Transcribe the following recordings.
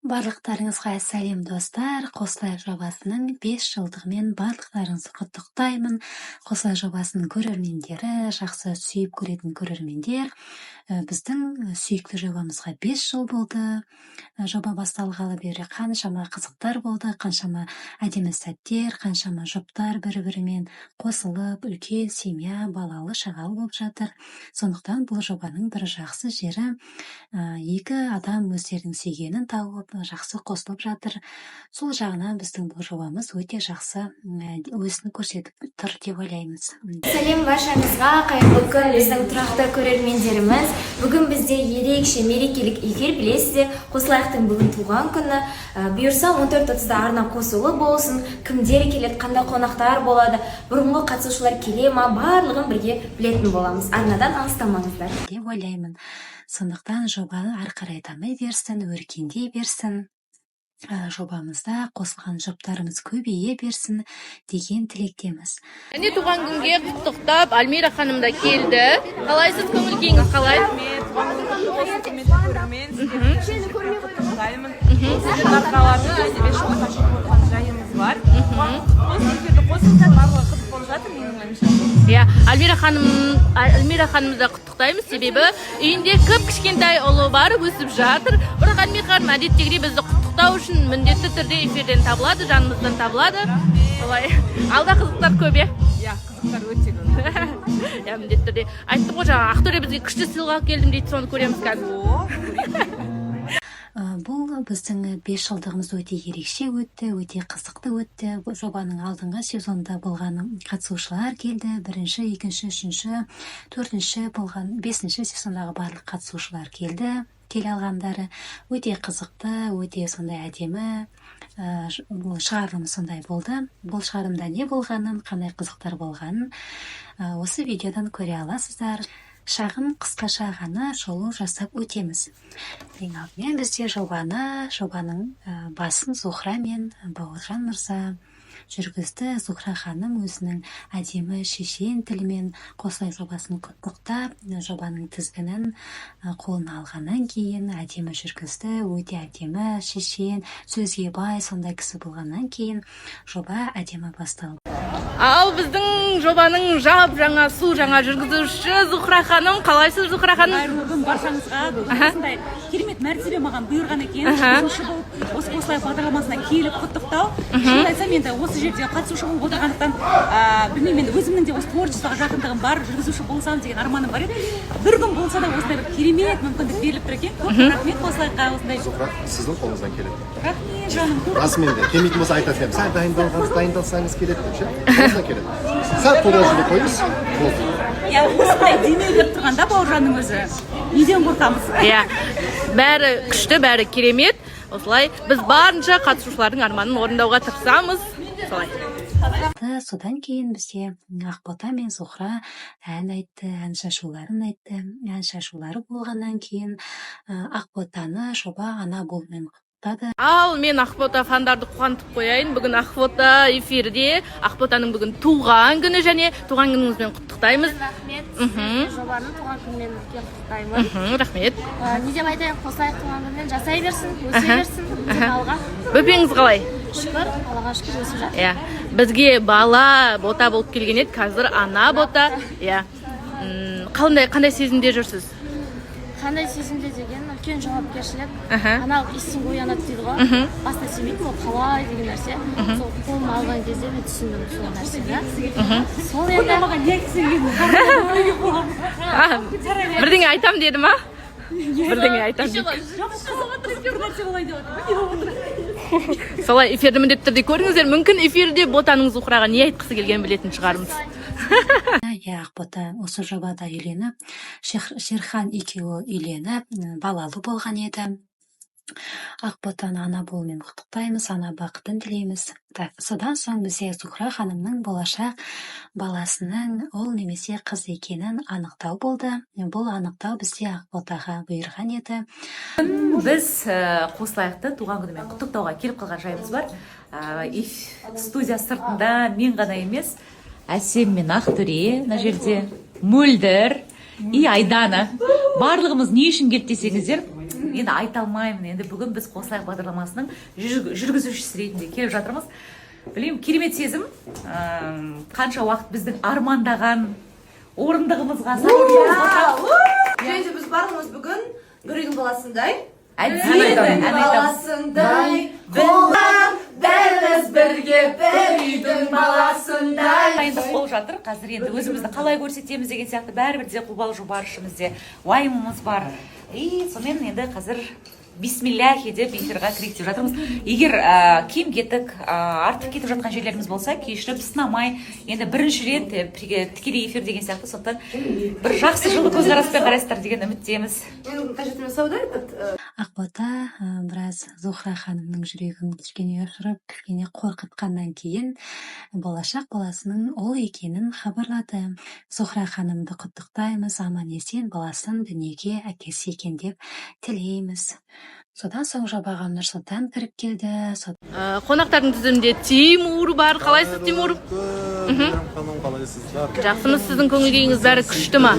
Барлықтарыңызға сәлем достар. Қосылайық жобасының 5 жылдығымен барлықтарыңызды құттықтаймын. Қосылайық жобасының көрермендері, жақсы сүйіп көретін көрермендер. Біздің сүйікті жобамызға 5 жыл болды. Жоба басталғалы бері қаншама қызықтар болды, қаншама әдемі сәттер, қаншама жұптар бір-бірімен қосылып, үлкен семья, балалы шағалы болып жатыр. Сондықтан бұл жобаның бір жақсы жері, екі адам өздерінің сүйгенін тауып, жақсы қосылып жатыр. Сол жағынан біздің бұл жобамыз өте жақсы өсін көрсетіп тұр деп ойлаймыз. Сәлем баршаңызға, қайырлы күн біздің тұрақты көрермендеріміз. Бүгін бізде ерекше мерекелік эфир, білесіздер, Қосылайықтың бүгін туған күні. Бұйырса 14:30-да арна қосулы болсын. Кімдер келеді, қандай қонақтар болады, бұрынғы қатысушылар келе ма, барлығын бірге білетін боламыз. Арнадан алыстамаңыздар деп ойлаймын. Сондықтан жобаны ары қарай дами берсін, өркендей берсін. Жобамызда қосылған жұптарымыз көбейе берсін деген тілектеміз. Әне туған күнге құттықтап, Альмира ханым да келді. Қалайсыз, көңіл күйіңіз қалай? Альмира ханымды да құттықтаймыз, себебі үйінде кішкентай ұлы бар, өсіп жатыр. Бірақ Альмира ханым әдеттегідей бізді құттықтау үшін міндетті түрде эфирден табылады, жанымыздан табылады. Алда қызықтар көп, қызықтар өте көп. Міндетті түрде. Айттым ғой, жаңа Ақтөре бізге күшті сыйлық алып келдім дейді, соны көреміз қазір. Бұл біздің 5 жылдығымыз өте ерекше өтті, өте қызықты өтті. Жобаның алдыңғы сезонда болған қатысушылар келді. 1-ші, 2-ші, 3-ші, 4-ші болған 5-ші сезондағы барлық қатысушылар келді. Келе алғандары өте қызықты, өте сондай әдемі. Шығарылым сондай болды. Бұл шығарымда не болғанын, қандай қызықтар болғанын осы видеодан көре аласыздар. Шағын қысқаша ғана шолу жасап өтеміз. Ең алдымен бізде жобаның басын Зухра мен Бауыржан мырза жүргізді. Зухра ханым өзінің әдемі шешен тілімен Қосылай жобасын құттықтап, жобаның тізгінін қолына алғаннан кейін әдемі жүргізді. Өте әдемі, шешен, сөзге бай, сондай кісі болғаннан кейін жоба әдемі басталды. Ал біздің жобаның жаңа су жаңа жүргізуші Зухра ханым, қалайсыз Зухра ханым? Қайырлы күн баршаңызға. Осындай керемет мәртебе маған бұйырған екен. Жүргізуші болып осы Қосылай бағдарламасына келіп құттықтау. Шынымды айтсам, енді осы жерде қатысушы болып отырғандықтан, білмеймін, енді өзімнің де осы творчествоға жақындығым бар, жүргізуші болсам деген арманым бар еді. Бір күн болса да осындай бір керемет мүмкіндік беріліп тұр екен. Көп рахмет Қосылайға осындай. Зухра, сіздің қолыңыздан келеді. Рахмет жаным. Расымен де келмейтін болса айтатын едім. Сәл дайындалсаңыз келеді деп ше. Қолыңыздан келеді. Сәл қолдаушы қойыңыз. Болды. Осындай демеу беріп тұрғанда Бауыржанның өзі. Неден қорқамыз? Бәрі күшті, бәрі керемет. Осылай біз барынша қатысушылардың арманын орындауға тырысамыз. Солай. Содан кейін бізде Ақбота мен Зухра ән айтты, ән шашуларын айтты. Ән шашулары болғаннан кейін Ақботаны жоба ана болумен құттықтады. Ал мен Ақбота фандарды қуантып қояйын. Бүгін Ақбота эфирде. Ақботаның бүгін туған күні, және туған күніңізбен құттықтаймыз. Рахмет. Жобаның туған күнімен құттықтаймын. Рахмет. Не деп айтайын, Қосылайық туған күнімен жасай берсін, өсе берсін. Алға. Бөпеңіз қалай? Шүкір, Аллаға шүкір өсіп жатыр. Бізге бала бота болып келген еді, қазір ана бота. Қандай сезімде жүрсіз? Қандай сезімде деген үлкен жауапкершілік. Аналық истинг оянады дейді ғой. Баста сенбейтін, ол қалай деген нәрсе. Сол қолыма алған кезде мен түсіндім сол нәрсені. Сол енді маған не айтсың? Бірдеңе айтам деді ма? Бірдеңе айтам деді. Солай эфирді міндетті түрде көріңіздер. Мүмкін эфирде ботаның Зухраға не айтқысы келген білетін шығармыз. Ақбота осы жобада үйленіп, Шерхан екеуі үйленіп, балалы болған еді. Ақботаны ана болумен құттықтаймыз, ана бақытын тілейміз. Содан соң бізде Зухра ханымның болашақ баласының ұл немесе қыз екенін анықтау болды. Бұл анықтау бізде Ақботаға бұйырған еді. Біз Қосылайықты туған күнімен құттықтауға келіп қалған жайымыз бар. Студия сыртында мен ғана емес, Әсем мен Ақтөре, мына жерде Мөлдір и Айдана. Барлығымыз не үшін келді десеңіздер, енді айта алмаймын. Енді бүгін біз Қосылайық бағдарламасының жүргізушісі ретінде келіп жатырмыз. Білмеймін, керемет сезім. Қанша уақыт біздің армандаған орындығымызға Және біз барлығымыз бүгін бір үйдің баласындай. Баласындай, бәріміз бірге бір үйдің баласындай. дайындық болып жатыр. Қазір енді өзімізді қалай көрсетеміз деген сияқты бәрібір де қобалжу бар ішімізде, уайымымыз бар. Сонымен енді қазір бисмилляхи деп эфирға кірейік деп жатырмыз. Егер кем кетік, артып кетіп жатқан жерлеріміз болса, кешіріп, сынамай, енді бірінші рет тікелей эфир деген сияқты, сондықтан бір жақсы жылы көзқараспен қарайсыздар деген үміттеміз. Мен қажет емес сауда. Ақбота біраз Зухра ханымның жүрегін кішкене ұшырып, кішкене қорқытқаннан кейін болашақ баласының ол екенін хабарлады. Зухра ханымды құттықтаймыз, аман есен баласын дүниеге әкесі екен деп тілейміз. Содан соң жобаға Нұрсұлтан кіріп келді. Қонақтардың тізімінде Тимур бар. Қалайсыз, Тимур? Ханым, қалайсыздар? Жақсымыз, сіздің көңіл күйіңіз бәрі күшті ма?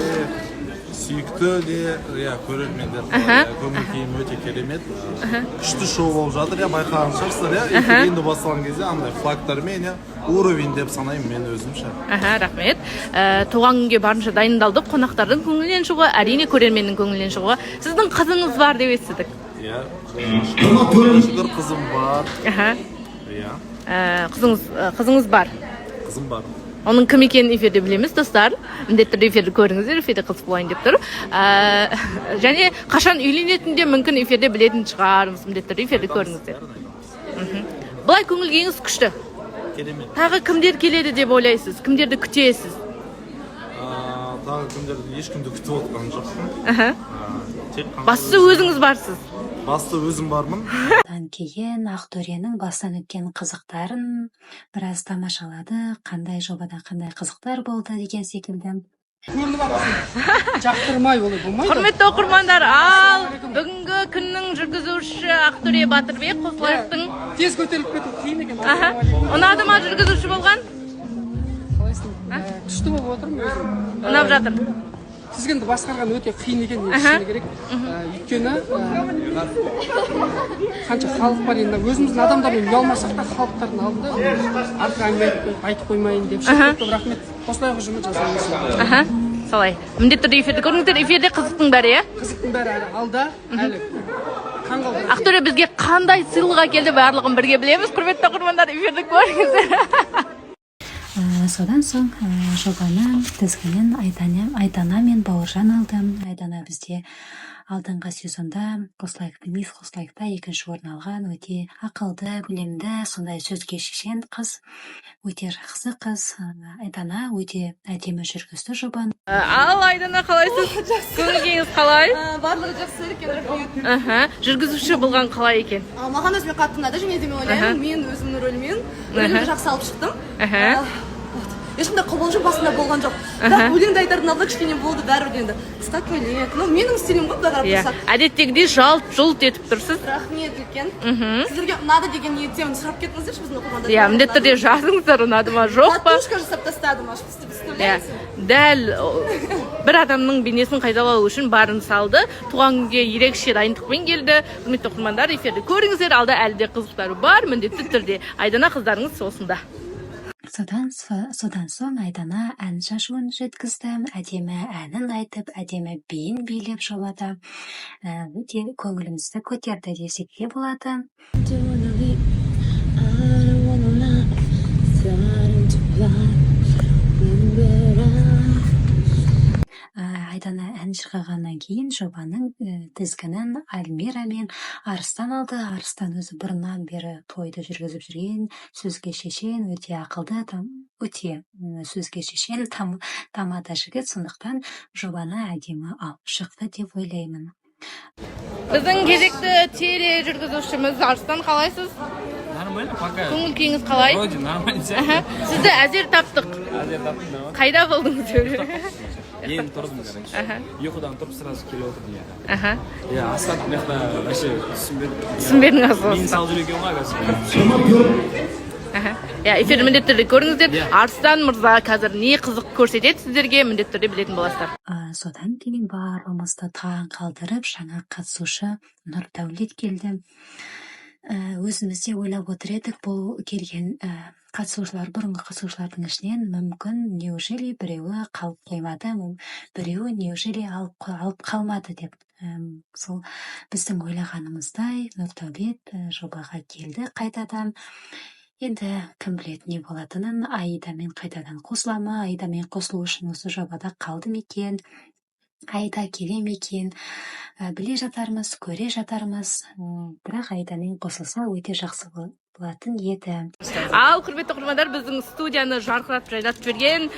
Сүйікті де, көрермендер, көңіл күйім өте керемет. Күшті шоу болып жатыр, байқаған шығарсыздар, енді басталған кезде андай флагтармен уровень деп санаймын мен өзімше. Рахмет. Туған күнге барынша дайындалдық. Қонақтардың көңілінен шығуға, әрине көрерменнің көңілінен шығуға. Сіздің қызыңыз бар деп естідік. Шүкір қызым бар. Қызыңыз бар. Қызым бар. Оның кім екенін эфирде білеміз, достар. Міндетті түрде эфирді көріңіздер, эфирде қыз болайын деп тұр. Және қашан үйленетінде мүмкін эфирде білетін шығармыз, міндетті түрде эфирде көріңіздер. Бұлай көңіл күйіңіз күшті. Керемет. Тағы кімдер келеді деп ойлайсыз? Кімдерді күтесіз? Тағы кімдерді ешкімді күтіп отқан жоқпын. Басты өзіңіз барсыз. Басты өзім бармын. Одан кейін Ақтөренің бастан өткен қызықтарын біраз тамашалады. Қандай жобада қандай қызықтар болды деген секілді. Жақтырмай олай болмайды. Құрметті оқырмандар, ал бүгінгі күннің жүргізушісі Ақтөре Батырбек Қосылайықтың. Тез көтеріліп кету қиын екен. Ұнады ма жүргізуші болған? Қалайсың? Күшті болып отырмын өзім. Ұнап жатыр. Тізгінді басқарған өте қиын екен, шыны керек. Өйткені қанша халық бар, енді өзіміздің адамдармен ұялмасақ та халықтардың алдында артық әңгіме айтып қоймайын деп шықты. Рахмет. Қосылайық ұжымы жасаймыз. Солай. Міндетті түрде эфирді көріңіздер. Эфирде қызықтың бәрі, иә? Қызықтың бәрі әлі алда, әлі қанғалды. Ақтөре бізге қандай сыйлық әкелді, барлығын бірге білеміз. Құрметті оқырмандар, эфирді көріңіздер. Содан соң жобаны тізгінін Айдана мен Бауыржан алды. Айдана бізде алдыңғы сезонда Қосылайықта екінші орын алған, өте ақылды, білімді, сондай сөзге шешен қыз, өте жақсы қыз. Айдана өте әдемі жүргізді жобаны. Ал Айдана, қалайсыз? Көңіл күйіңіз қалай? Барлығы жақсы екен, рахмет. Жүргізуші болған қалай екен? Маған өзіме қатты ұнады, және де мен ойлаймын, мен өзімнің рөлімді жақсы алып шықтым. Ешқандай қобалжу басында болған жоқ. Бірақ өлеңді айтардың алдында кішкене болды, бәрібір енді қысқа көйлек. Менің стилім ғой, бұдан қарап. Әдеттегідей жалт-жұлт етіп тұрсыз. Рахмет үлкен. Сіздерге ұнады деген ниеттемін. Сұрап кетіңіздерші біздің оқырмандар. Міндетті түрде жазыңыздар, ұнады ма, жоқ па? Татушка жасап тастадым, представляете? Дәл бір адамның бейнесін қайталау үшін барын салды. Туған күнге ерекше дайындықпен келді. Құрметті оқырмандар, эфирді көріңіздер, алда әлі де қызықтары бар, міндетті түрде. Айдана қыздарыңыз осында. Содан соң Айдана ән шашуын жеткізді. Әдемі әнін айтып, әдемі биін билеп жолады. Өте көңілімізді көтерді десек те болады. Айдана ән шырқағаннан кейін жобаның тізгінін Альмира мен Арыстан алды. Арыстан өзі бұрыннан бері тойды жүргізіп жүрген, сөзге шешен, өте ақылды, өте сөзге шешен, тамада жігіт, сондықтан жобаны әдемі алып шықты деп ойлаймын. Біздің кезекті теле жүргізушіміз Арыстан, қалайсыз? Нормально, пока. Көңіл күйіңіз қалай? Вроде нормально. Сізді әзер таптық. Қайда болдыңыз? Енді тұрдым, короче. Ұйқыдан тұрып сразу келіп отырдым. Астан мына вообще түсінбедім. Түсінбедің асыл. Мен салып жүр екен ғой, Иә, эфир міндетті түрде көріңіздер. Арыстан мырза қазір не қызық көрсетеді сіздерге, міндетті түрде білетін боласыздар. Содан кейін барлығымызды таң қалдырып, жаңа қатысушы Нұрдәулет келді. Өзімізде ойлап отыр едік, бұл келген қатысушылар, бұрынғы қатысушылардың ішінен мүмкін неужели біреуі қалып қоймады, біреуі неужели алып қалмады деп. Сол біздің ойлағанымыздай Нұрдәулет жобаға келді қайтадан. Енді кім біледі не болатынын, Аидамен қайтадан қосыла ма, Аидамен қосылу үшін осы жобада қалды ма екен, Аида келе ме екен, біле жатармыз, көре жатармыз. Бірақ Аидамен қосылса өте жақсы болатын еді. Ал құрметті оқырмандар, біздің студияны жарқыратып жайнатып жіберген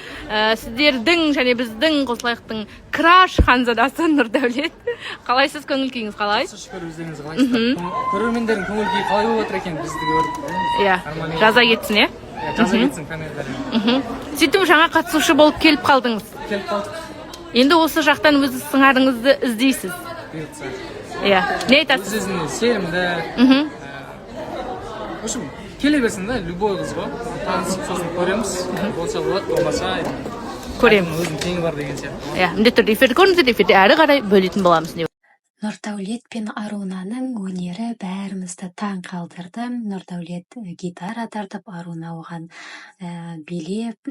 сіздердің және біздің Қосылайықтың краш ханзадасы Нұрдәулет. Қалайсыз, көңіл күйіңіз қалай? Шүкір, өздеріңіз қалайсыздар? Көрермендердің көңіл күйі қалай болып отыр екен бізді көріп? Иә, жаза кетсін, иә? Жаза кетсін камерадан. Сөйтіп жаңа қатысушы болып келіп қалдыңыз. Келіп қалдық. Енді осы жақтан өз сыңарыңызды іздейсіз. Бұйыртса. Иә, не айтасыз? Өзіне сенімді. В общем, келе берсін да, любой қыз ғой. Танысып сосын көреміз. Болса болады, болмаса көреміз. Өзінің теңі бар деген сияқты. Иә, міндетті түрде эфирді көріңіздер, эфирде әрі қарай бөлетін боламыз. Нұрдәулет пен Арунаның өнері бәрімізді таң қалдырды. Нұрдәулет гитара тартып, Аруна оған билеп,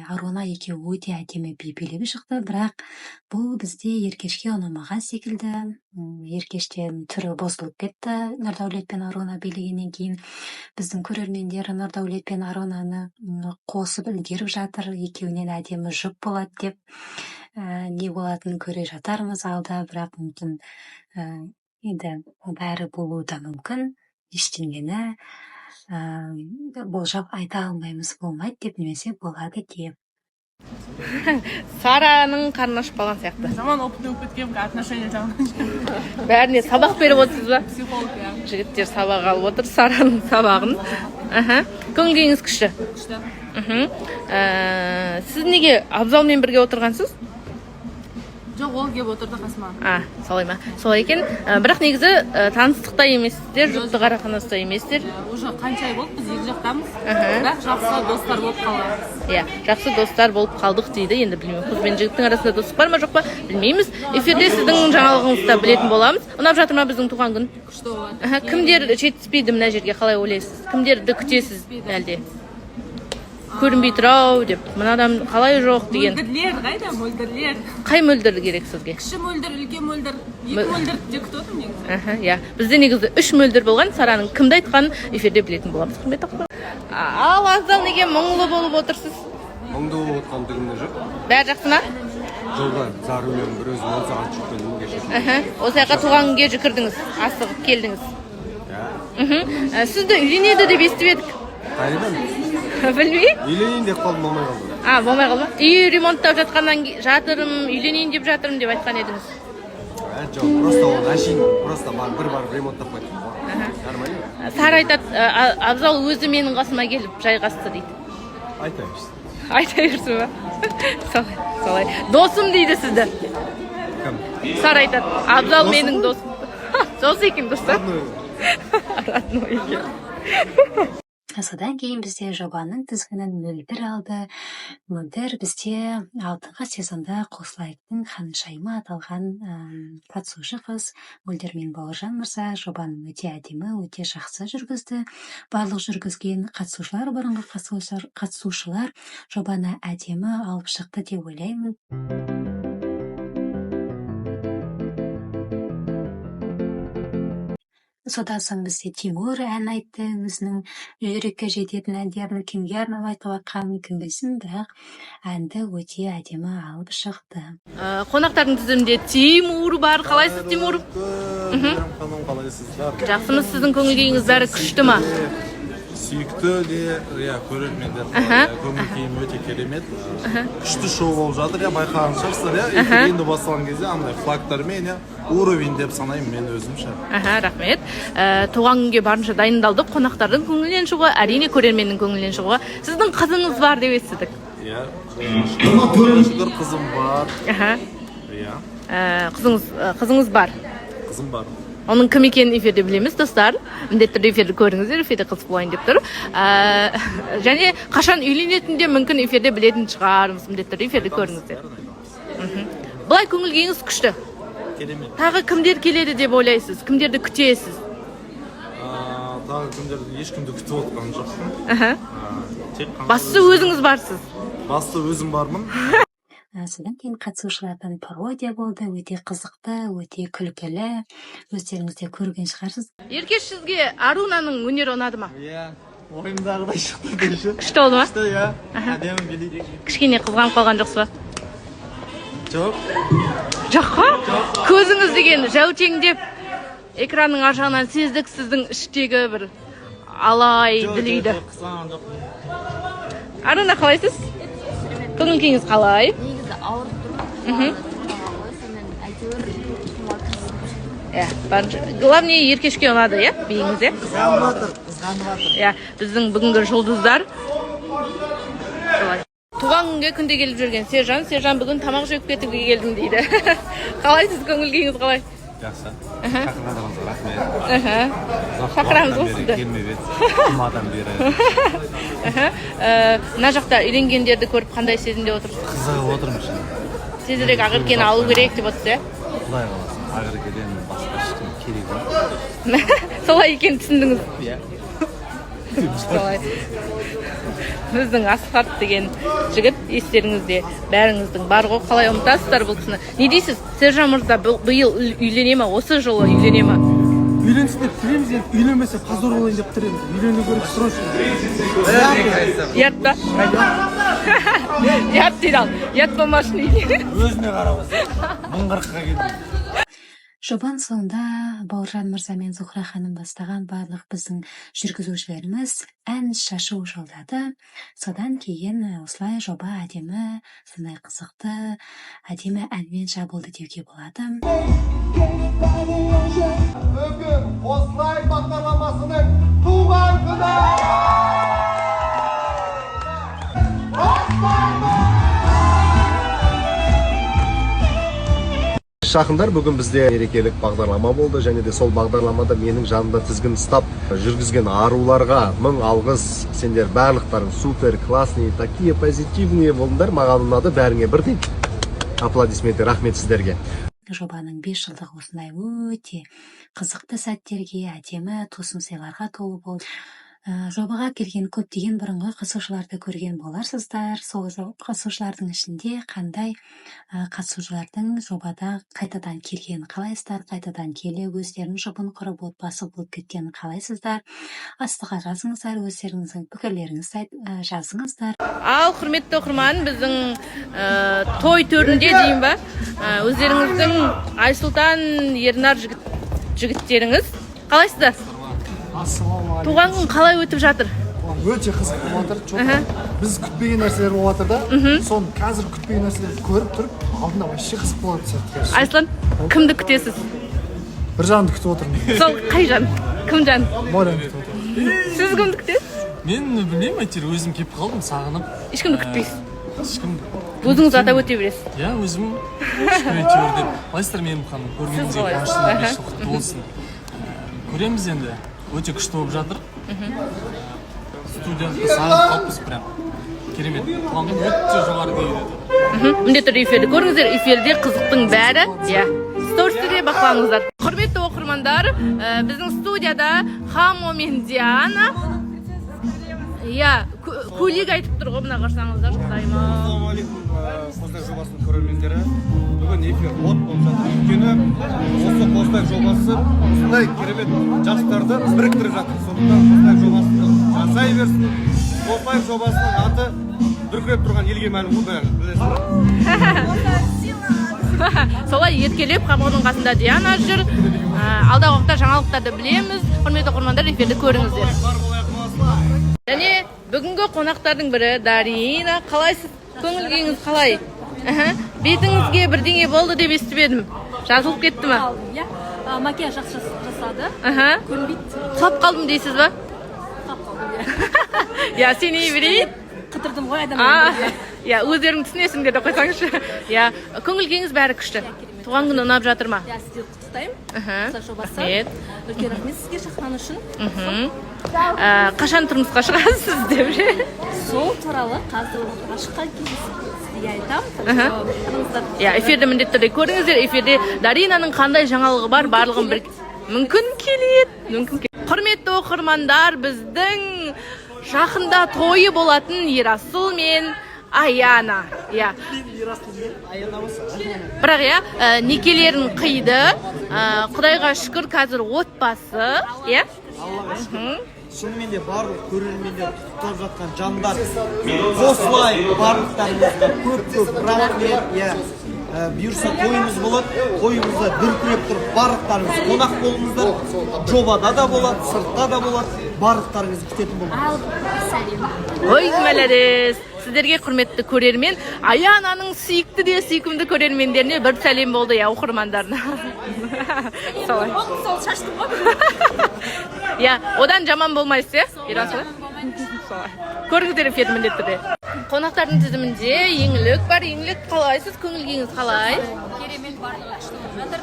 Аруна екеуі өте әдемі билеп шықты, бірақ бұл бізде Еркешке ұнамаған секілді. Еркештен түрі бұзылып кетті Нұрдәулет пен Аруна билегеннен кейін. Біздің көрермендер Нұрдәулет пен Арунаны қосып үлгеріп жатыр, екеуінен әдемі жұп болады деп. Не болатынын көре жатармыз алда, бірақ мүмкін енді бәрі болуы да мүмкін. Ештеңені болжап айта алмаймыз, болмайды деп, немесе болады деп. Сараның қарны ашып қалған сияқты. Заман опыты болып кеткен, отношения жағынан. Бәріне сабақ беріп отырсыз ба? Психолог, иә. Жігіттер сабақ алып отыр, Сараның сабағын. Көңіл күйіңіз күшті. Сіз неге Абзалмен бірге отырғансыз? Жоқ, ол келіп отырды қасыма. Солай ма? Солай екен. Бірақ негізі таныстықта емессіздер, жұпты қарақанасында емессіздер. Уже қанша ай болды, біз екі жақтамыз. Бірақ жақсы достар болып қалдық. Иә, жақсы достар болып қалдық дейді. Енді білмеймін, қыз бен жігіттің арасында достық бар ма, жоқ па? Білмейміз. Эфирде сіздің жаңалығыңызды білетін боламыз. Ұнап жатыр ма біздің туған күн? Күшті болады. Кімдер жетіспейді мына жерге, қалай ойлайсыз? Кімдерді күтесіз әлде? Көрінбей тұрау деп, мынадан қалай жоқ деген. Мөлдірлер, қайда мөлдірлер? Қай мөлдір керек сізге? Кіші мөлдір, үлкен мөлдір, екі мөлдір де күтіп негізі. Иә, бізде негізі 3 мөлдір болған. Сараның кімді айтқанын эфирде білетін боламыз. Құрметті оқырмандар. Ал Абзал неге мұңлы болып отырсыз? Мұңды болып отқандығым жоқ. Бәрі жақсы ма? Жолда зарымен бір өзім 10 сағат жүргенім кешірдім. Осы жаққа туған күнге жүкірдіңіз, асығып келдіңіз. Сізді үйленеді деп естіп едік. Қайдан? Білмей? Үйленейін деп қалдым, болмай қалды. Болмай қалды. Үй ремонттап жатқаннан жатырым, үйленейін деп жатырым деп айтқан едіңіз. Жоқ, просто ол әшейін, просто бір барып ремонттап қойдым. Нормально. Сара айтады, Абзал өзі менің қасыма келіп жайғасты дейді. Айта берсін. Айта берсін ба? Солай. Досым дейді сізді. Кім? Сара айтады, Абзал менің досым. Дос екен, достар. Родной екен. Содан кейін бізде жобаның тізгінін Мөлдір алды. Мөлдір бізде алдыңғы сезонда Қосылайықтың ханшайымы аталған қатысушы қыз. Мөлдір мен Бауыржан мырза жобаның өте әдемі, өте жақсы жүргізді. Барлық жүргізген қатысушылар, бұрынғы қатысушылар жобаны әдемі алып шықты деп ойлаймын. Содан соң бізде Тимур ән айтты, өзінің жүрекке жететін әндерін кімге арнап айтып жатқанын кім білсін, бірақ әнді өте әдемі алып шықты. Қонақтардың тізімінде Тимур бар. Қалайсыз, Тимур? Ханым, қалайсыздар? Жақсымыз, сіздің көңіл күйіңіз бәрі күшті ма? Сүйікті де, көрермендер көңіл күйім өте керемет. Күшті шоу болып жатыр, байқаған шығарсыздар, енді басталған кезде андай флагтармен уровень деп санаймын мен өзімше. Рахмет. Туған күнге барынша дайындалдық, қонақтардың көңілінен шығуға, әрине көрерменнің көңілінен шығуға. Сіздің қызыңыз бар деп естідік. Иә, шүкір қызым бар. Қызыңыз бар. Қызым бар. Оның кім екенін эфирде білеміз, достар. Міндетті түрде эфирді көріңіздер, эфирде қызық болайын деп тұр. Және қашан үйленетінде мүмкін эфирде білетін шығармыз, міндетті түрде эфирде көріңіздер. Бұлай көңіл-күйіңіз күшті. Тағы кімдер келеді деп ойлайсыз? Кімдерді күтесіз? Тағы кімдерді ешкімді күтіп отырған жоқпын. Бастысы өзіңіз барсыз. Бастысы өзім бармын. Содан кейін қатысушылардан пародия болды, өте қызықты, өте күлкілі, өздеріңізде көрген шығарсыз. Еркеш, сізге Арунаның өнері ұнады ма? Иә, ойымдағыдай шықты деші. Күшті болды ма? Күшті, иә. Әдемі билейді. Кішкене қызғанып қалған жоқсыз ба? Жоқ. Жаққа? Көзіңіз деген жәутеңдеп, экранның ар жағынан сездік сіздің іштегі бір алай дүлейді. Аруна, қалайсыз? Көңіл-күйіңіз қалай? Негізі ауырып тұрмын. Главное, Еркешке ұнады, иә? Бейіңіз, иә? Иә, біздің бүгінгі жұлдыздар. Туған күнге күнде келіп жүрген Сержан бүгін тамақ жеп кетуге келдім дейді. Қалай сіз, көңіл-күйіңіз қалай? Жақсы. Шақырғаныңызға рахмет. Шақырамыз ғой сізді. Келмеп еді. Құмадан бері. Мына жақта үйленгендерді көріп қандай сезімде отырсыз? Қызығып отырмын. Тезірек Ақеркені алу керек деп отырсыз, иә? Құдай қаласа, Ақеркеден басқа ешкім керек емес. Солай екенін түсіндіңіз. Иә. Солай. Біздің Асқат деген жігіт, естеріңізде бәріңіздің бар ғой, қалай ұмытасыздар бұл кісіні. Не дейсіз? Сержан мырза биыл үйлене ма? Осы жылы үйлене ма? Үйленсін деп тілеміз, енді үйленбесе позор болайын деп тұр енді. Үйлену керек срочно. Ят па? Ят дейді ал. Ят болмасын үйлене. Өзіне қарамаса. 1040-қа келді. Жобаның соңында Бауыржан мырза мен Зухра ханым бастаған барлық біздің жүргізушілеріміз ән шашу жолдады. Содан кейін осылай жоба әдемі, сондай қызықты, әдемі әнмен жабылды деуге болады. Бүгін осылай бағдарламасының туған күні! Жақындар, бүгін бізде мерекелік бағдарлама болды, және де сол бағдарламада менің жанымда тізгін ұстап жүргізген аруларға мың алғыс. Сендер барлықтарың супер, классный, такие позитивные болдыңдар. Маған ұнады, бәріңе бірдей аплодисменттер, рахмет сіздерге. Жобаның 5 жылдығы осындай өте қызықты сәттерге, әдемі тосын сыйларға толы болды. Жобаға келген көптеген бұрынғы қатысушыларды көрген боларсыздар. Сол қатысушылардың ішінде қандай қатысушылардың жобада қайтадан келгенін қалайсыздар, қайтадан келе өздерінің жұбын құрып отбасы болып кеткенін қалайсыздар. Астыға жазыңыздар, өздеріңіздің пікірлеріңізді жазыңыздар. Ал құрметті оқырман, біздің той төрінде дейін ба, өздеріңіздің Айсұлтан, Ернар жігіттеріңіз қалайсыздар? Туған күн қалай өтіп жатыр? Өте қызық болып жатыр. Біз күтпеген нәрселер болып жатыр да. Соны қазір күтпеген нәрселерді көріп тұрып, алдында вообще қызық болады. Айсұлтан, кімді күтесіз? Бір жанды күтіп отырмын. Сол қай жан? Кім жан? Морян күтіп отырмын. Сіз кімді күтесіз? Мен білмеймін, әйтеуір өзім келіп қалдым, сағынып. Ешкімді күтпейсіз? Ешкімді. Өзіңіз атап өте бересіз? Иә, өзім әйтеуір деп. Қалайсыздар менің ханым, көргеніңізге қуаныштымын, 5 жыл құтты болсын. Көреміз енді. Өте күшті болып жатыр. Студентті сағынып қалыппыз прям. Керемет. Туған күн өте жоғары дейді. Міндетті түрде эфирді көріңіздер. Эфирде қызықтың бәрі, иә, стористе бақылаңыздар. Құрметті оқырмандар, біздің студияда Хамо мен Диана. Иә, көйлек айтып тұр ғой, мына қарсаңыздар. Ассалаумағалейкум, Қостай жобасының көрермендері. Бүгін эфир от болып жатыр. Өйткені осы Қостай жобасы осындай керемет жастарды біріктіріп жатыр. Сондықтан Қостай жобасын жасай берсін. Қостай жобасының аты дүркіреп тұрған елге мәлім ғой, білесіз. Солай еркелеп, Хамоның қасында Диана жүр. Алдағы уақытта жаңалықтарды білеміз. Құрметті оқырмандар, эфирді көріңіздер. Және бүгінгі қонақтардың бірі Дарина. Қалайсыз? Көңіл күйіңіз қалай? Бетіңізге бірдеңе болды деп естіп едім. Жазылып кетті ме? Иә, макияж жақсы жасады. Көрінбейді. Құлап қалдым дейсіз ба? Құлап қалдым, иә. Сеней берейін. Қытырдым ғой адамдар. Иә, өздерің түсінесіңдер де қойсаңызшы. Иә, көңіл күйіңіз бәрі күшті. Туған күн ұнап жатыр ма? Иә, сіздер құттықтаймын осылай жобасы. Рахмет. Үлкен рахмет сізге шақырғаны үшін. Қашан тұрмысқа шығасыз деп же? Сол туралы қазір отырға шыққан кезде сізге айтамын. Иә, эфирді міндетті түрде көріңіздер. Эфирде Даринаның қандай жаңалығы бар, барлығын бір мүмкін келеді. Құрметті оқырмандар, біздің жақында тойы болатын Ерасыл мен Аяна. Иә. Бірақ иә, некелерін қиды. Құдайға шүкір, қазір отбасы. Иә. Аллаға шүкір. Шынымен де барлық көрермендер құттықтап жатқан жандар қосылай барлықтарыңызға көп рахмет. Бұйырса тойымыз болады, тойымызда дүркіреп тұрып барлықтарыңыз қонақ болыңыздар. Жобада да болады, сыртта да болады, барлықтарыңызды күтетін боламыз. Ой, мәлерес. Сіздерге құрметті көрермен, Аянаның сүйікті де сүйкімді көрермендеріне бір сәлем болды, я оқырмандарына. Солай. Сол шаштым ғой. Я, одан жаман болмайсыз, иә? Ерасыл. Көріңіздер эфирді міндетті түрде. Қонақтардың тізімінде еңлік бар. Еңлік қалайсыз? Көңіл күйіңіз қалай? Керемет барлығы күшті болып жатыр.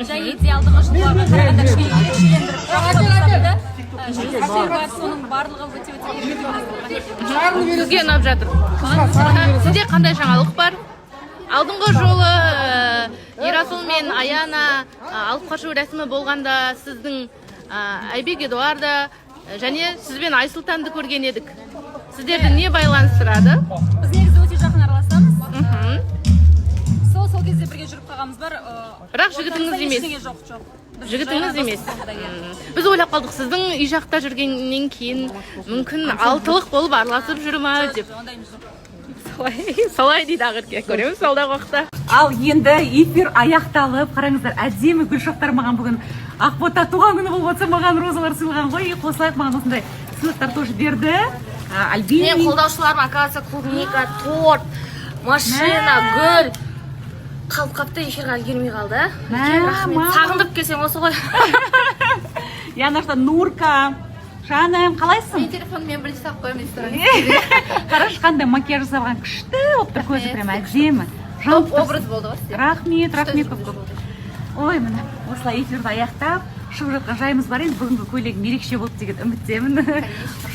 Және идеалдығы жылдарға қарағанда кішкене ерекшелендіріп соның барлығы өте керемет болған. Сізге ұнап жатыр. Сізде қандай жаңалық бар? Алдыңғы жолы Ерасыл мен Аяна алып қашу рәсімі болғанда сіздің Айбек Эдуарда және сізбен Айсұлтанды көрген едік. Сіздерді не байланыстырады? Біз негізі өте жақын араласамыз. Сол кезде бірге жүріп қалғанымыз бар. Бірақ жігітіңіз емес. Жігітіңіз емес. Біз ойлап қалдық, сіздің үй жақта жүргеннен кейін мүмкін алтылық болып араласып жүр ма деп. Солай дейді ақырке, көреміз алдағы уақытта. Ал енді эфир аяқталып, қараңыздар, әдемі гүл шоқтар маған бүгін Ақбота туған күні болып отса, маған розалар сыйлаған ғой. Қосылайық, маған осындай сыйлықтар тоже берді. Альбина. Мен қолдаушыларым, оказывается, клубника, торт, машина, гүл. Қалып-қапты эфирға үлгермей қалды. Рахмет. Сағындып келсем осы ғой. Янашта Нурка. Жаным, қалайсың? Мен телефонмен бірінші сап қоймын. Қараш, қандай макияж жасалған күшті болып тұр, көзі прям әдемі. Образ болды ғой. Рахмет көп. Ой, міне, осылай эфирді аяқтап, шығып жатқан жайымыз бар енді. Бүгінгі көйлегім ерекше болды деген үміттемін.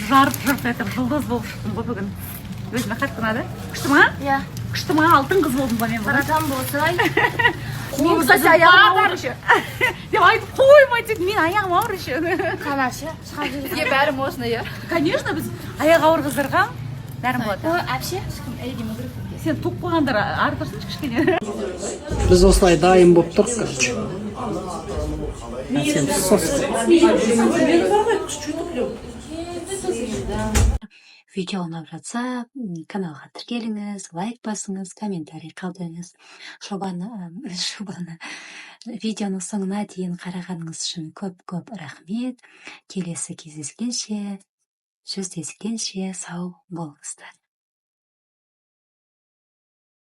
Жарып етіп жұлдыз болып шықтым ғой бүгін. Өзіме қатты ұнады. Күшті ма? Иә. Күшті ма? Алтын қыз болдым ба мен бүгін? Қаратам болсай. Қолымызда аяғым ауыр еще. Деп айтып қоймай тек мен аяғым ауыр еще. Қанашы. Бізге бәрі можно, иә? Конечно, біз аяқ ауыр қыздарға бәрін болады. Әпше, Сен туып қойғандар артырсыншы кішкене. Біз осылай дайын болып тұрық, короче. Сен сос. Видео ұнап жатса, каналға тіркеліңіз, лайк басыңыз, комментарий қалдырыңыз. Видеоның соңына дейін қарағаныңыз үшін көп рахмет. Келесі жүздескенше сау болыңыздар.